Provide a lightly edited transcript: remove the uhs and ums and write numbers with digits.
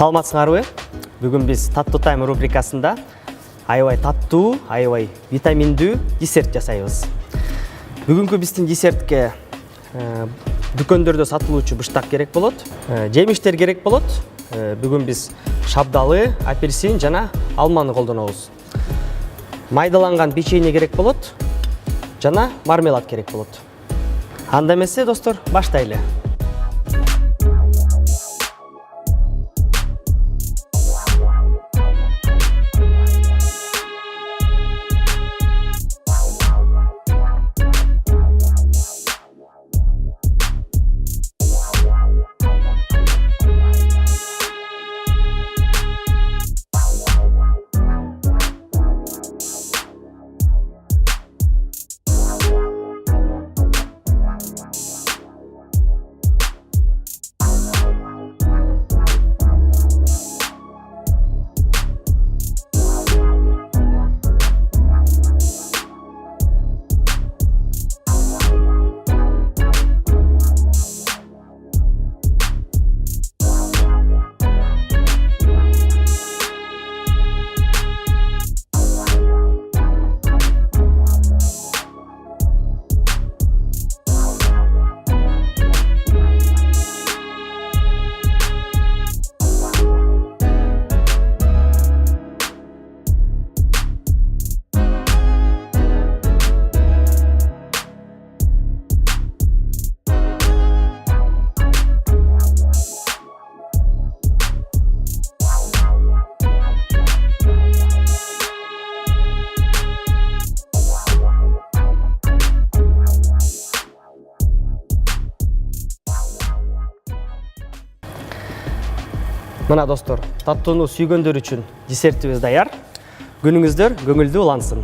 Саламатсыңарбы? Бүгүн биз Таттуу тайм рубрикасында аябай таттуу, аябай витаминдүү десерт жасайбыз. Бүгүнкү биздин десертке дүкөндөрдө сатылуучу быштак керек болот, жемиштер керек болот. Бүгүн биз шабдалы, апельсин жана алманы колдонобуз. Майдаланган печенье керек болот жана мармелад керек болот. Анда эмесе, достор, баштайлы. Мына достор, таттууну сүйгөндөр үчүн десертибиз даяр. Күнүңүздөр көңүлдүү улансын.